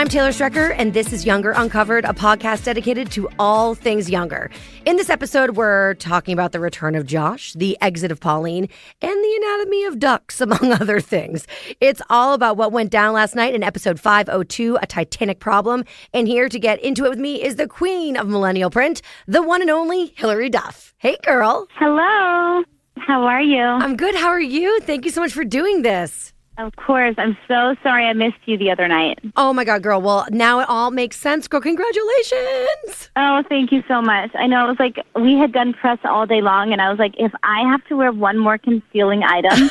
I'm Taylor Strecker, and this is Younger Uncovered, a podcast dedicated to all things younger. In this episode, we're talking about the return of Josh, the exit of Pauline, and the anatomy of ducks, among other things. It's all about what went down last night in episode 502, A Titanic Problem. And here to get into it with me is the queen of millennial print, the one and only Hilary Duff. Hey, girl. Hello. How are you? I'm good. How are you? Thank you so much for doing this. Of course. I'm so sorry I missed you the other night. Oh, my God, girl. Well, now it all makes sense, girl. Congratulations. Oh, thank you so much. I know it was like we had done press all day long, and I was like, if I have to wear one more concealing item,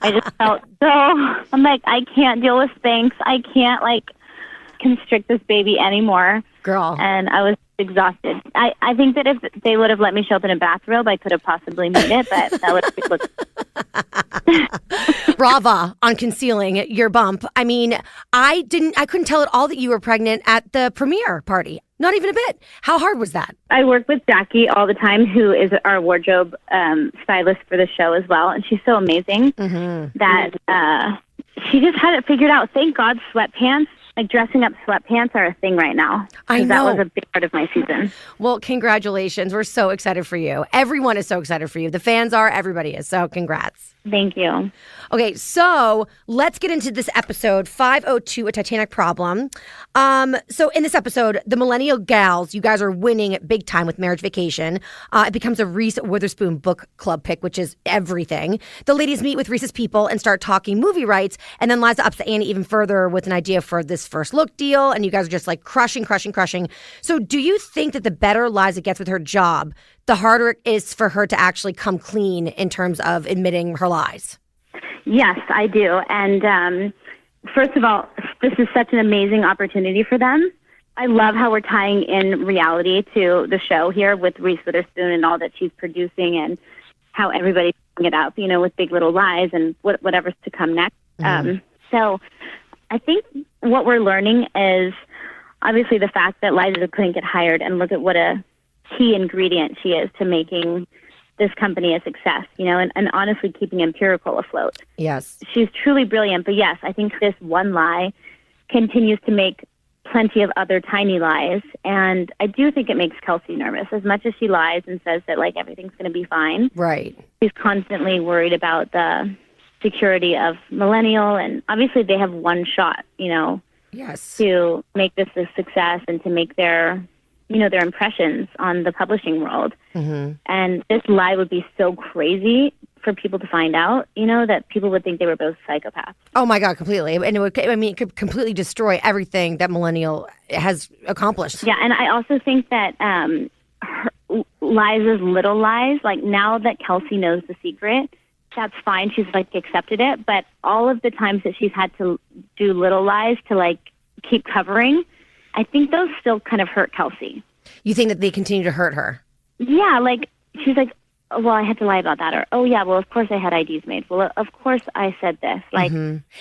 I just felt so, I'm like, I can't deal with Spanx. I can't, constrict this baby anymore. Girl. And I was exhausted. I think that if they would have let me show up in a bathrobe, I could have possibly made it, but that would have looked... Brava on concealing your bump. I mean, I couldn't tell at all that you were pregnant at the premiere party. Not even a bit. How hard was that? I work with Jackie all the time, who is our wardrobe stylist for the show as well, and she's so amazing that she just had it figured out. Thank God sweatpants. Dressing up sweatpants are a thing right now. I know. That was a big part of my season. Well, congratulations. We're so excited for you. Everyone is so excited for you. The fans are, everybody is. So congrats. Thank you. Okay, so let's get into this episode, 502, A Titanic Problem. So in this episode, the Millennial gals, you guys are winning big time with Marriage Vacation. It becomes a Reese Witherspoon book club pick, which is everything. The ladies meet with Reese's people and start talking movie rights. And then Liza ups the ante even further with an idea for this first look deal. And you guys are just crushing. So do you think that the better Liza gets with her job, the harder it is for her to actually come clean in terms of admitting her lies? Yes, I do. And first of all, this is such an amazing opportunity for them. I love how we're tying in reality to the show here with Reese Witherspoon and all that she's producing and how everybody's picking it up, with Big Little Lies and whatever's to come next. So I think what we're learning is obviously the fact that Liza couldn't get hired, and look at what a key ingredient she is to making this company a success, and honestly keeping Empirical afloat. Yes. She's truly brilliant. But yes, I think this one lie continues to make plenty of other tiny lies. And I do think it makes Kelsey nervous. As much as she lies and says that everything's going to be fine. Right. She's constantly worried about the security of Millennial. And obviously they have one shot, yes, to make this a success and to make their impressions on the publishing world. And this lie would be so crazy for people to find out, that people would think they were both psychopaths. Oh my God, completely. And it could completely destroy everything that Millennial has accomplished. Yeah, and I also think that Liza's little lies, now that Kelsey knows the secret, that's fine. She's accepted it. But all of the times that she's had to do little lies to keep covering, I think those still kind of hurt Kelsey. You think that they continue to hurt her? Yeah, she's oh, well, I had to lie about that. Or, oh, yeah, well, of course I had IDs made. Well, of course I said this.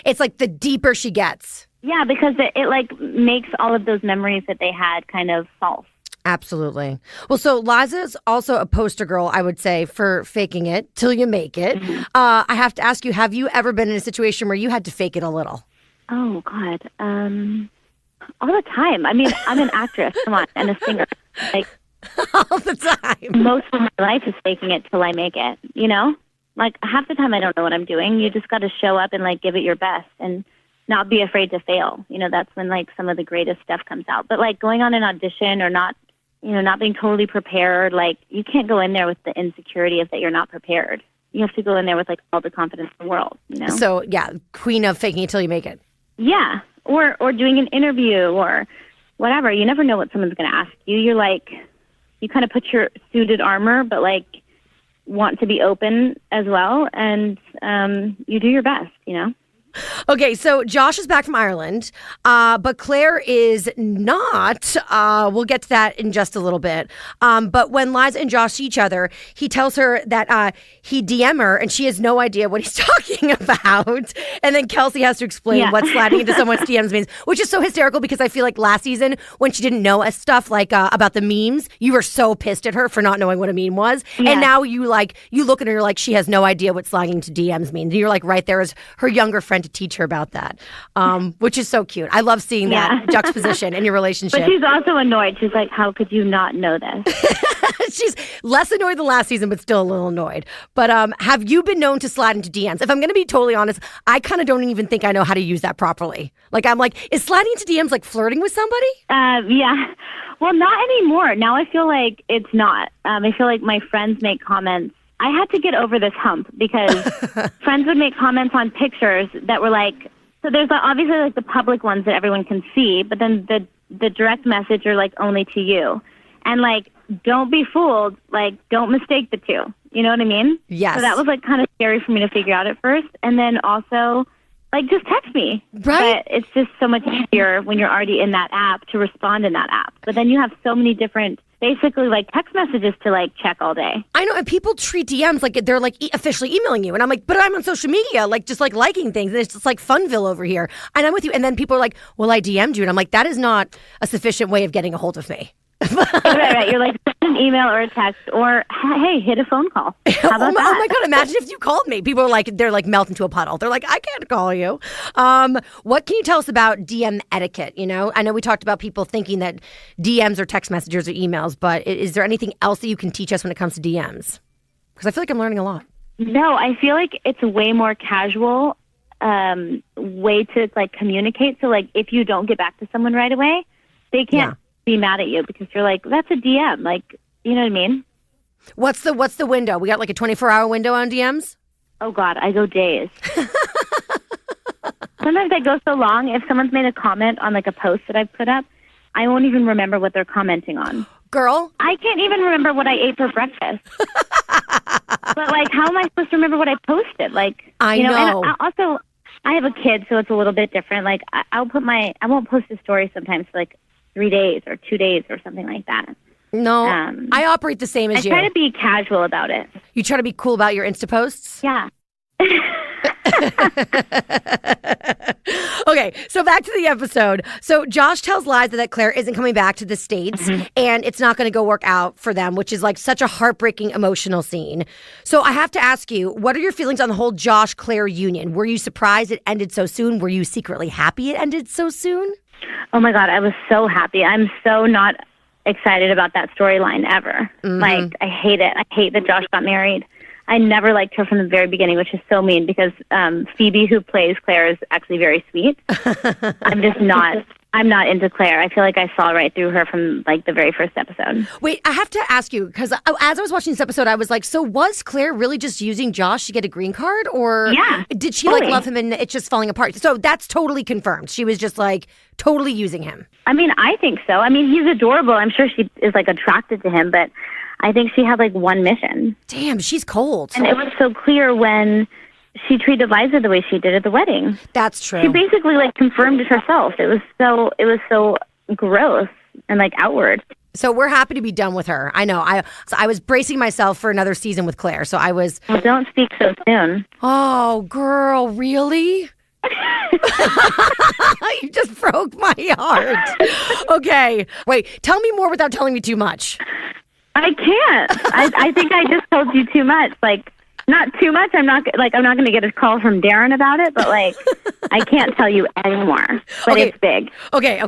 It's the deeper she gets. Yeah, because it makes all of those memories that they had kind of false. Absolutely. Well, so Liza's also a poster girl, I would say, for faking it till you make it. I have to ask you, have you ever been in a situation where you had to fake it a little? Oh, God. All the time. I mean, I'm an actress, come on, and a singer. All the time. Most of my life is faking it till I make it, half the time I don't know what I'm doing. You just got to show up and give it your best and not be afraid to fail. That's when some of the greatest stuff comes out. But going on an audition or not, not being totally prepared, you can't go in there with the insecurity of that you're not prepared. You have to go in there with all the confidence in the world, So, yeah, queen of faking it till you make it. Yeah. Or doing an interview or whatever. You never know what someone's going to ask you. You're you kind of put your suited armor, but want to be open as well. And you do your best, Okay, so Josh is back from Ireland, but Claire is not. We'll get to that in just a little bit. But when Liza and Josh see each other, he tells her that he DM her, and she has no idea what he's talking about. And then Kelsey has to explain what sliding into someone's DMs means, which is so hysterical because I feel like last season when she didn't know stuff about the memes, you were so pissed at her for not knowing what a meme was. Yeah. And now you look at her, you're she has no idea what sliding into DMs means. And you're right there as her younger friend trying to teach her about that, which is so cute. I love seeing that juxtaposition in your relationship. But she's also annoyed. She's like, how could you not know this? She's less annoyed than last season, but still a little annoyed. But have you been known to slide into DMs? If I'm going to be totally honest, I kind of don't even think I know how to use that properly. Like, I'm like, is sliding into DMs like flirting with somebody? Yeah. Well, not anymore. Now I feel like it's not. I feel like my friends make comments. I had to get over this hump because friends would make comments on pictures that were like, so there's obviously like the public ones that everyone can see, but then the direct message are like only to you. And like, don't be fooled. Like, don't mistake the two. You know what I mean? Yes. So that was like kind of scary for me to figure out at first. And then also, like, just text me. Right. But it's just so much easier when you're already in that app to respond in that app. But then you have so many different, basically, like, text messages to, like, check all day. I know, and people treat DMs like they're, like, officially emailing you. And I'm like, but I'm on social media, like, just, like, liking things. And it's just, like, Funville over here. And I'm with you. And then people are like, well, I DM'd you. And I'm like, that is not a sufficient way of getting a hold of me. right. You're like, send an email or a text or, hey, hit a phone call. How about that? Oh my God, imagine if you called me. People are like, they're like melt into a puddle. They're like, I can't call you. What can you tell us about DM etiquette? You know, I know we talked about people thinking that DMs are text messages or emails, but is there anything else that you can teach us when it comes to DMs? Because I feel like I'm learning a lot. No, I feel like it's a way more casual way to like communicate. So like if you don't get back to someone right away, they can't be mad at you because you're like, that's a DM. Like, you know what I mean? What's the window? We got like a 24-hour window on DMs? Oh God, I go days. Sometimes I go so long. If someone's made a comment on like a post that I've put up, I won't even remember what they're commenting on. Girl, I can't even remember what I ate for breakfast. But like, how am I supposed to remember what I posted? Like, I know. And also, I have a kid, so it's a little bit different. Like, I won't post a story sometimes for like 3 days or 2 days or something like that. No, I operate the same as you. I try to be casual about it. You try to be cool about your Insta posts? Yeah. Okay, so back to the episode. So Josh tells Liza that Claire isn't coming back to the States and it's not going to go work out for them, which is like such a heartbreaking emotional scene. So I have to ask you, what are your feelings on the whole Josh-Claire union? Were you surprised it ended so soon? Were you secretly happy it ended so soon? Oh my God, I was so happy. I'm so not excited about that storyline ever. Like, I hate it. I hate that Josh got married. I never liked her from the very beginning, which is so mean because Phoebe, who plays Claire, is actually very sweet. I'm not into Claire. I feel like I saw right through her from like the very first episode. Wait, I have to ask you, because as I was watching this episode, I was like, so was Claire really just using Josh to get a green card? Or did she like love him and it's just falling apart? So that's totally confirmed. She was just like totally using him. I mean, I think so. I mean, he's adorable. I'm sure she is like attracted to him, but I think she had like one mission. Damn, she's cold. And it was so clear when she treated Liza the way she did at the wedding. That's true. She basically like confirmed it herself. It was so gross and like outward. So we're happy to be done with her. I know. I was bracing myself for another season with Claire. So I was. Well, don't speak so soon. Oh, girl, really? You just broke my heart. Okay, wait. Tell me more without telling me too much. I can't. I think I just told you too much. Like, not too much. I'm not going to get a call from Darren about it, but like, I can't tell you anymore. But it's big. Okay.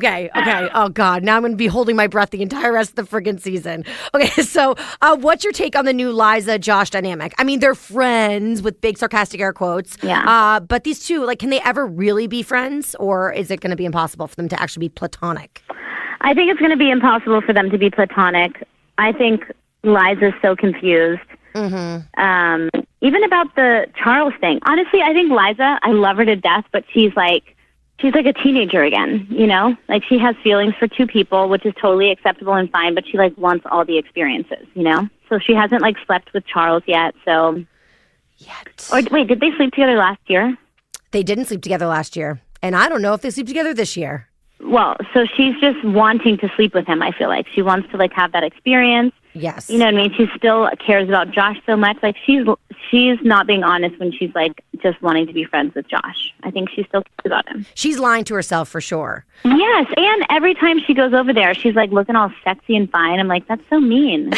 Oh God, now I'm going to be holding my breath the entire rest of the friggin' season. Okay, so what's your take on the new Liza Josh dynamic? I mean, they're friends with big sarcastic air quotes. Yeah. But these two, like, can they ever really be friends, or is it going to be impossible for them to actually be platonic? I think it's going to be impossible for them to be platonic. I think Liza's so confused. Even about the Charles thing. Honestly, I think Liza, I love her to death, but she's like a teenager again, you know? Like, she has feelings for two people, which is totally acceptable and fine, but she like wants all the experiences, you know? So she hasn't like slept with Charles yet, so. Or wait, did they sleep together last year? They didn't sleep together last year. And I don't know if they sleep together this year. Well, so she's just wanting to sleep with him, I feel like. She wants to like have that experience. Yes. You know what I mean? She still cares about Josh so much. Like, she's not being honest when she's like just wanting to be friends with Josh. I think she still cares about him. She's lying to herself for sure. Yes, and every time she goes over there, she's like looking all sexy and fine. I'm like, that's so mean.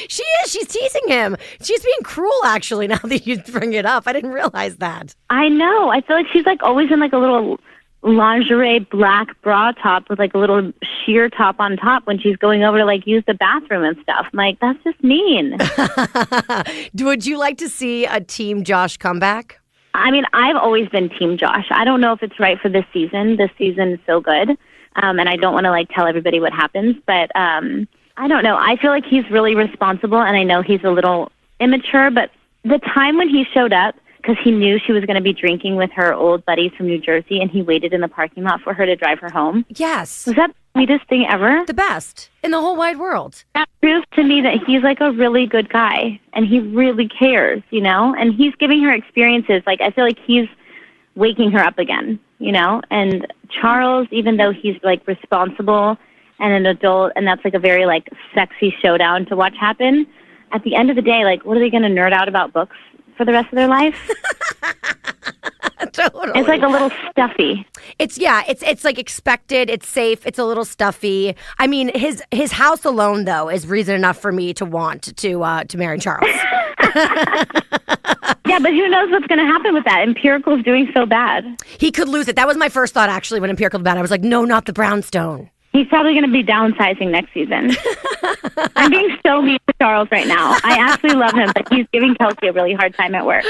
She is. She's teasing him. She's being cruel, actually, now that you bring it up. I didn't realize that. I know. I feel like she's like always in like a little lingerie black bra top with like a little sheer top on top when she's going over to like use the bathroom and stuff. I'm like, that's just mean. Would you like to see a Team Josh comeback? I mean, I've always been Team Josh. I don't know if it's right for this season. This season is so good. And I don't want to like tell everybody what happens, but I don't know. I feel like he's really responsible, and I know he's a little immature, but the time when he showed up, because he knew she was going to be drinking with her old buddies from New Jersey, and he waited in the parking lot for her to drive her home. Yes. Was that the sweetest thing ever? The best in the whole wide world. That proves to me that he's like a really good guy, and he really cares, you know? And he's giving her experiences. Like, I feel like he's waking her up again, you know? And Charles, even though he's like responsible and an adult, and that's like a very like sexy showdown to watch happen, at the end of the day, like, what are they going to nerd out about books for the rest of their life? Totally. It's like a little stuffy. It's like expected. It's safe. It's a little stuffy. I mean, his house alone though is reason enough for me to want to marry Charles. Yeah, but who knows what's going to happen with that? Empirical's doing so bad. He could lose it. That was my first thought actually when Empirical was bad. I was like, no, not the brownstone. He's probably going to be downsizing next season. I'm being so mean to Charles right now. I actually love him, but he's giving Kelsey a really hard time at work.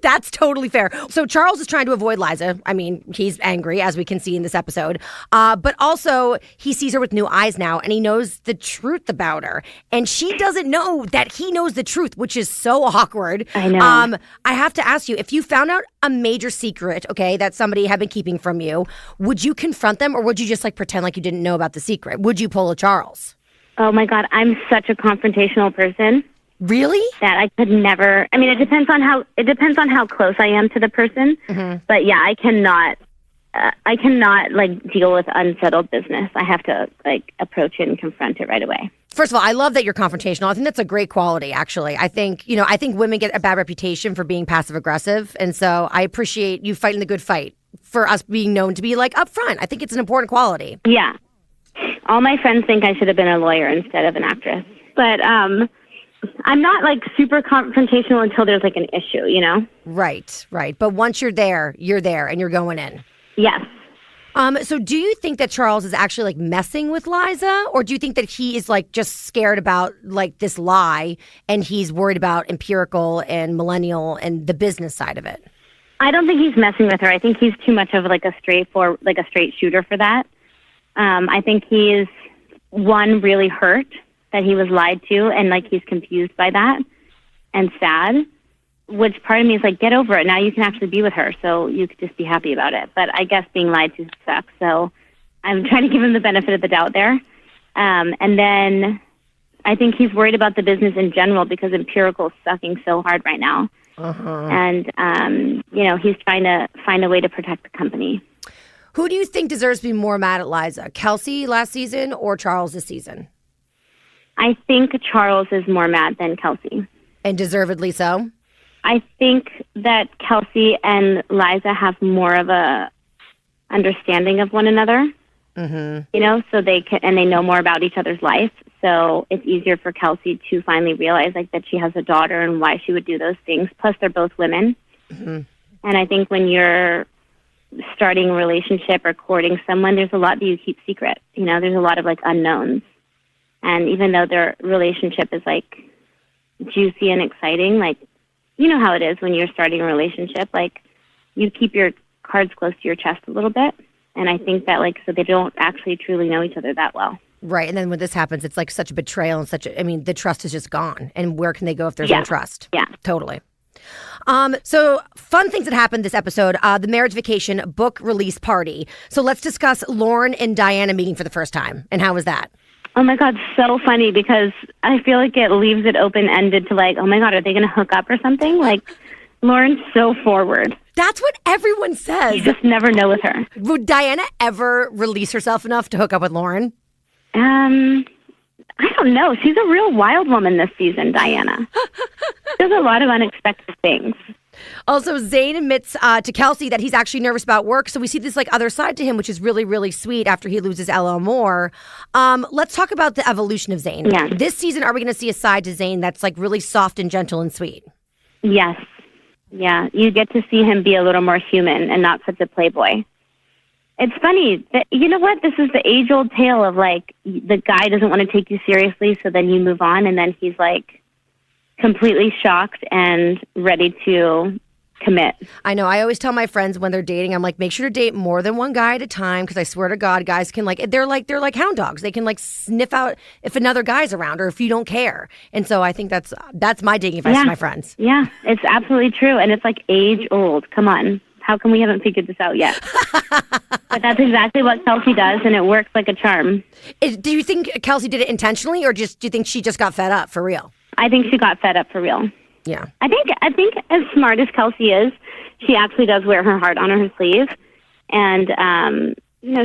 That's totally fair. So Charles is trying to avoid Liza. I mean, he's angry, as we can see in this episode. But also, he sees her with new eyes now, and he knows the truth about her. And she doesn't know that he knows the truth, which is so awkward. I know. I have to ask you, if you found out a major secret, okay, that somebody had been keeping from you, would you confront them, or would you just like pretend like you didn't know about the secret? Would you pull a Charles? Oh my God, I'm such a confrontational person. Really? That I could never. I mean, it depends on how close I am to the person. Mm-hmm. But yeah, I cannot like deal with unsettled business. I have to like approach it and confront it right away. First of all, I love that you're confrontational. I think that's a great quality, actually. I think women get a bad reputation for being passive aggressive, and so I appreciate you fighting the good fight for us being known to be like upfront. I think it's an important quality. Yeah. All my friends think I should have been a lawyer instead of an actress. But I'm not like super confrontational until there's like an issue, you know? Right. But once you're there and you're going in. Yes. So do you think that Charles is actually like messing with Liza, or do you think that he is like just scared about like this lie and he's worried about Empirical and Millennial and the business side of it? I don't think he's messing with her. I think he's too much of like a straight shooter for that. I think he is really hurt that he was lied to, and like he's confused by that and sad. Which part of me is like, get over it. Now you can actually be with her, so you could just be happy about it. But I guess being lied to sucks, so I'm trying to give him the benefit of the doubt there. And then I think he's worried about the business in general because Empirical's sucking so hard right now. Uh-huh. And, he's trying to find a way to protect the company. Who do you think deserves to be more mad at Liza? Kelsey last season or Charles this season? I think Charles is more mad than Kelsey. And deservedly so? I think that Kelsey and Liza have more of a understanding of one another. Mm-hmm. So they know more about each other's life. So it's easier for Kelsey to finally realize like that she has a daughter and why she would do those things. Plus, they're both women. Mm-hmm. And I think when you're starting a relationship or courting someone, there's a lot that you keep secret. There's a lot of like unknowns. And even though their relationship is like juicy and exciting, like, you know how it is when you're starting a relationship, like you keep your cards close to your chest a little bit. And I think that like, so they don't actually truly know each other that well. Right. And then when this happens, it's like such a betrayal and the trust is just gone. And where can they go if there's no trust? Yeah. Totally. So fun things that happened this episode, the Marriage Vacation book release party. So let's discuss Lauren and Diana meeting for the first time. And how was that? Oh my God, so funny because I feel like it leaves it open-ended to like, oh my God, are they going to hook up or something? Like, Lauren's so forward. That's what everyone says. You just never know with her. Would Diana ever release herself enough to hook up with Lauren? I don't know. She's a real wild woman this season, Diana. There's a lot of unexpected things. Also, Zayn admits to Kelsey that he's actually nervous about work. So we see this like other side to him, which is really, really sweet after he loses LL Moore. Let's talk about the evolution of Zayn. Yeah. This season, are we going to see a side to Zayn that's like really soft and gentle and sweet? Yes. Yeah. You get to see him be a little more human and not such a playboy. It's funny that, you know what? This is the age-old tale of like the guy doesn't want to take you seriously, so then you move on, and then he's like completely shocked and ready to commit. I know. I always tell my friends when they're dating, I'm like, make sure to date more than one guy at a time, because I swear to God, guys can they're like hound dogs. They can like sniff out if another guy's around or if you don't care. And so I think that's my dating advice to my friends. Yeah, it's absolutely true, and it's like age-old. Come on. How come we haven't figured this out yet? But that's exactly what Kelsey does, and it works like a charm. Do you think Kelsey did it intentionally, or do you think she just got fed up for real? I think she got fed up for real. Yeah. I think as smart as Kelsey is, she actually does wear her heart on her sleeve. And,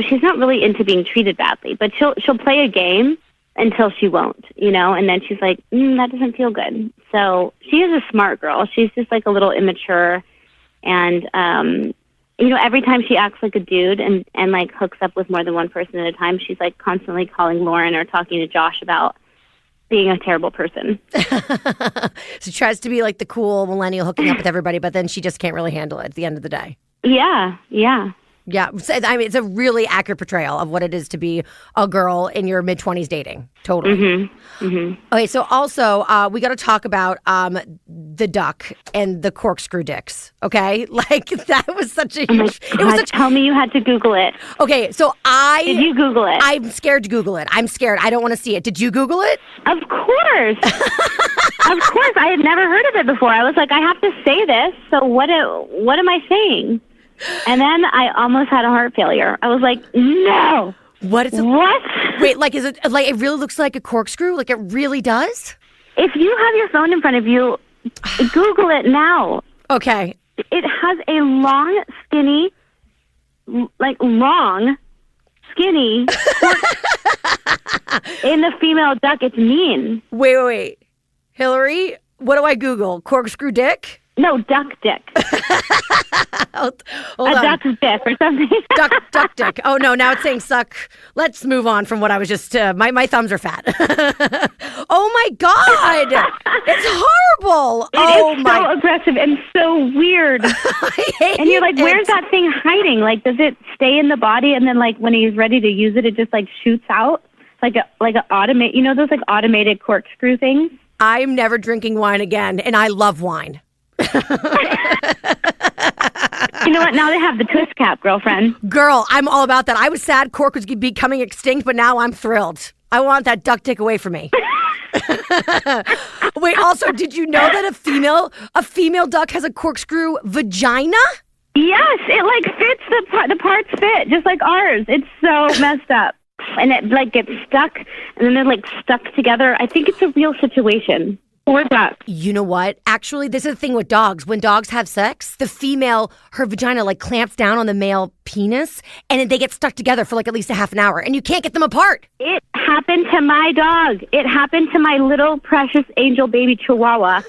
she's not really into being treated badly, but she'll play a game until she won't, and then she's like, that doesn't feel good. So she is a smart girl. She's just like a little immature. And, every time she acts like a dude and like hooks up with more than one person at a time, she's like constantly calling Lauren or talking to Josh about being a terrible person. She tries to be like the cool millennial hooking up with everybody, but then she just can't really handle it at the end of the day. Yeah. Yeah, I mean, it's a really accurate portrayal of what it is to be a girl in your mid-20s dating. Totally. Mm-hmm. Mm-hmm. Okay, so also, we got to talk about the duck and the corkscrew dicks, okay? Like, that was such a huge... Oh my God, tell me you had to Google it. Okay, so Did you Google it? I'm scared to Google it. I'm scared. I don't want to see it. Did you Google it? Of course. Of course. I had never heard of it before. I was like, I have to say this, so what am I saying? And then I almost had a heart failure. I was like, no. What is it? What? Wait, like, is it like it really looks like a corkscrew? Like it really does? If you have your phone in front of you, Google it now. Okay. It has a long, skinny, in the female duck. It's mean. Wait. Hilary, what do I Google? Corkscrew dick? No, duck dick. Hold a on. duck's dick or something. Duck dick. Oh, no, now it's saying suck. Let's move on from what I was just... my thumbs are fat. Oh, my God. It's horrible. It's so aggressive and so weird. I hate and you're like, it. where's that thing hiding? Like, does it stay in the body and then, like, when he's ready to use it, it just, like, shoots out? Like a automate... those, like, automated corkscrew things? I'm never drinking wine again, and I love wine. You know what? Now they have the twist cap, girlfriend. Girl, I'm all about that. I was sad cork was becoming extinct, but now I'm thrilled. I want that duck dick away from me. Wait, also, did you know that a female duck has a corkscrew vagina? Yes, it like fits the parts fit just like ours. It's so messed up, and it like gets stuck, and then they're like stuck together. I think it's a real situation. Or duck. You know what? Actually, this is the thing with dogs. When dogs have sex, the female, her vagina like clamps down on the male penis, and then they get stuck together for like at least a half an hour, and you can't get them apart. It happened to my dog. It happened to my little precious angel baby chihuahua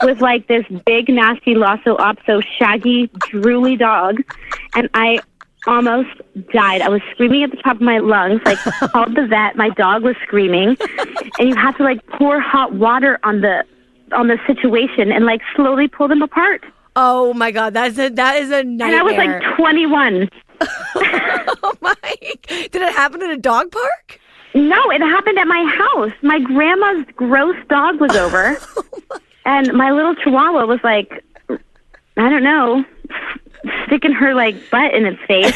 with like this big, nasty, Lhasa shaggy, drooly dog, and I almost died. I was screaming at the top of my lungs, like called the vet. My dog was screaming, and you have to like pour hot water on the situation and like slowly pull them apart. Oh my God, that is a nightmare. And I was like 21. Oh my! Did it happen at a dog park? No, it happened at my house. My grandma's gross dog was over, and my little chihuahua was like, I don't know, sticking her like butt in its face,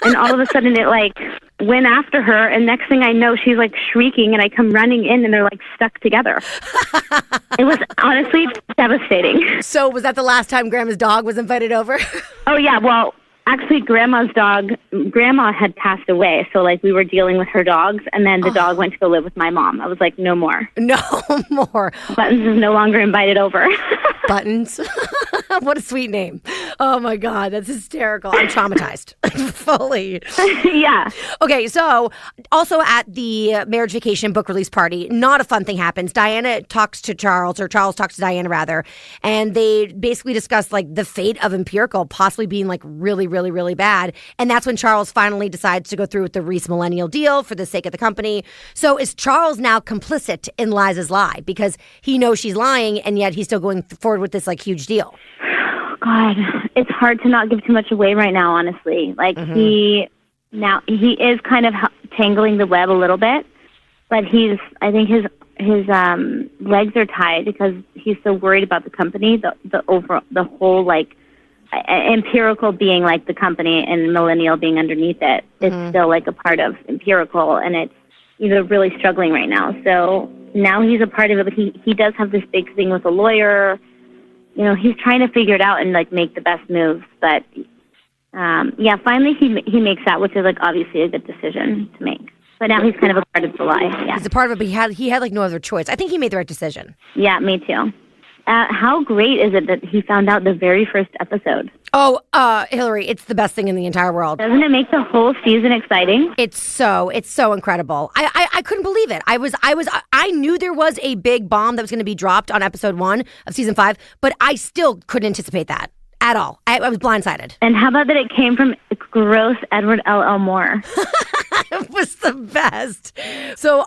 and all of a sudden it like went after her, and next thing I know she's like shrieking, and I come running in and they're like stuck together. It was honestly devastating. So was that the last time Grandma's dog was invited over? Oh yeah, well actually Grandma had passed away, so like we were dealing with her dogs, and then the dog went to go live with my mom. I was like, no more. No more. Buttons is no longer invited over. Buttons. What a sweet name. Oh my God, that's hysterical. I'm traumatized. Fully. Yeah. Okay, so also at the marriage vacation book release party, not a fun thing happens. Diana talks to Charles, or Charles talks to Diana rather, and they basically discuss like the fate of Empirical possibly being like really, really, really bad. And that's when Charles finally decides to go through with the Reese Millennial deal for the sake of the company. So is Charles now complicit in Liza's lie because he knows she's lying and yet he's still going forward with this like huge deal? God, it's hard to not give too much away right now, honestly. Like he is kind of tangling the web a little bit, but I think his legs are tied because he's so worried about the company, the whole like Empirical being like the company and Millennial being underneath it. It's still like a part of Empirical, and he's really struggling right now. So now he's a part of it, but he does have this big thing with a lawyer. He's trying to figure it out and like make the best moves. But finally he makes that, which is like obviously a good decision to make. But now he's kind of a part of the lie. Yeah. He's a part of it, but he had like no other choice. I think he made the right decision. Yeah, me too. How great is it that he found out the very first episode? Oh, Hilary, it's the best thing in the entire world. Doesn't it make the whole season exciting? It's so incredible. I couldn't believe it. I knew there was a big bomb that was going to be dropped on episode 1 of season 5, but I still couldn't anticipate that at all. I was blindsided. And how about that it came from gross Edward L.L. Moore? It was the best. So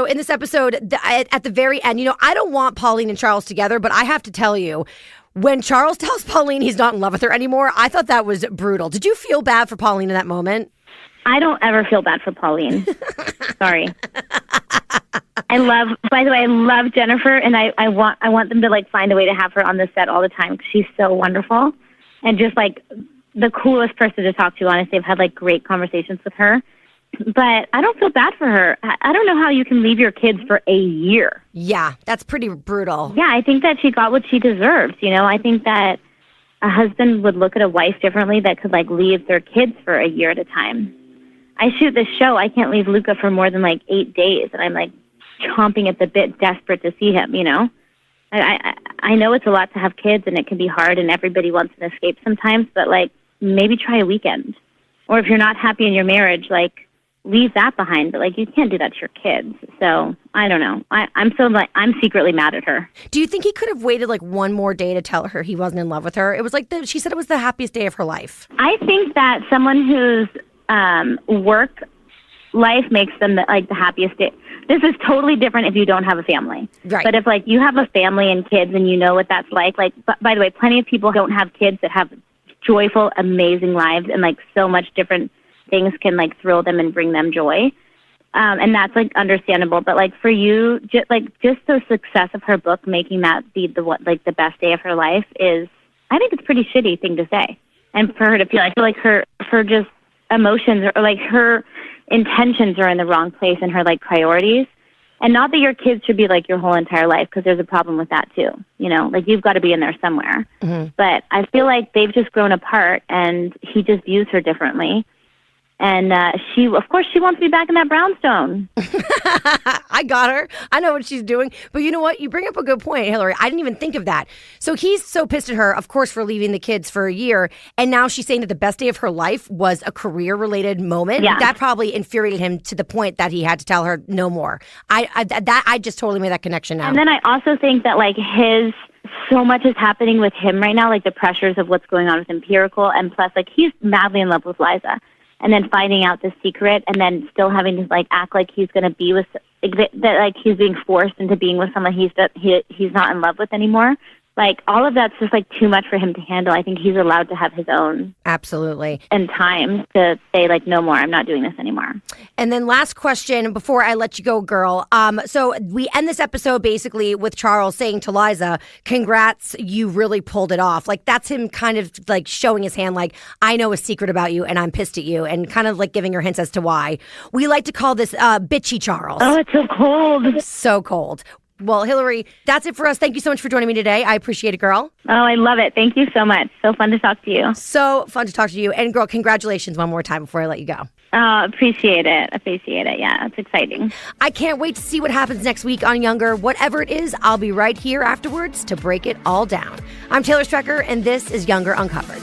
in this episode, at the very end, I don't want Pauline and Charles together, but I have to tell you, when Charles tells Pauline he's not in love with her anymore, I thought that was brutal. Did you feel bad for Pauline in that moment? I don't ever feel bad for Pauline. Sorry. By the way, I love Jennifer, and I want them to like find a way to have her on the set all the time because she's so wonderful and just like the coolest person to talk to. Honestly, I've had like great conversations with her. But I don't feel bad for her. I don't know how you can leave your kids for a year. Yeah, that's pretty brutal. Yeah, I think that she got what she deserves. I think that a husband would look at a wife differently that could like leave their kids for a year at a time. I shoot this show. I can't leave Luca for more than like 8 days, and I'm like chomping at the bit, desperate to see him. I know it's a lot to have kids, and it can be hard, and everybody wants an escape sometimes. But like maybe try a weekend, or if you're not happy in your marriage, like leave that behind. But like you can't do that to your kids. So I don't know. I'm secretly mad at her. Do you think he could have waited like one more day to tell her he wasn't in love with her? It was like she said it was the happiest day of her life. I think that someone whose work life makes them the happiest day. This is totally different if you don't have a family. Right. But if like you have a family and kids and you know what that's like, by the way, plenty of people don't have kids that have joyful, amazing lives, and like so much different things can like thrill them and bring them joy. And that's like understandable. But like for you, just the success of her book making that be the best day of her life is, I think it's a pretty shitty thing to say. And for her to feel, I feel like her just emotions or like her intentions are in the wrong place and her like priorities. And not that your kids should be like your whole entire life, because there's a problem with that too. Like you've got to be in there somewhere. Mm-hmm. But I feel like they've just grown apart and he just views her differently. And she wants to be back in that brownstone. I got her. I know what she's doing. But you know what? You bring up a good point, Hilary. I didn't even think of that. So he's so pissed at her, of course, for leaving the kids for a year. And now she's saying that the best day of her life was a career-related moment. Yeah. That probably infuriated him to the point that he had to tell her no more. I just totally made that connection now. And then I also think that like so much is happening with him right now, like the pressures of what's going on with Empirical. And plus, like he's madly in love with Liza. And then finding out the secret, and then still having to like act like he's going to be with that, like he's being forced into being with someone he's not in love with anymore. Like all of that's just like too much for him to handle. I think he's allowed to have his own absolutely and time to say like no more. I'm not doing this anymore. And then last question before I let you go, girl. So we end this episode basically with Charles saying to Liza, "Congrats, you really pulled it off." Like that's him kind of like showing his hand, like I know a secret about you and I'm pissed at you, and kind of like giving her hints as to why. We like to call this bitchy Charles. Oh, it's so cold. So cold. Well, Hilary, that's it for us. Thank you so much for joining me today. I appreciate it, girl. Oh, I love it. Thank you so much. So fun to talk to you. So fun to talk to you. And girl, congratulations one more time before I let you go. Appreciate it. Yeah, it's exciting. I can't wait to see what happens next week on Younger. Whatever it is, I'll be right here afterwards to break it all down. I'm Taylor Strecker, and this is Younger Uncovered.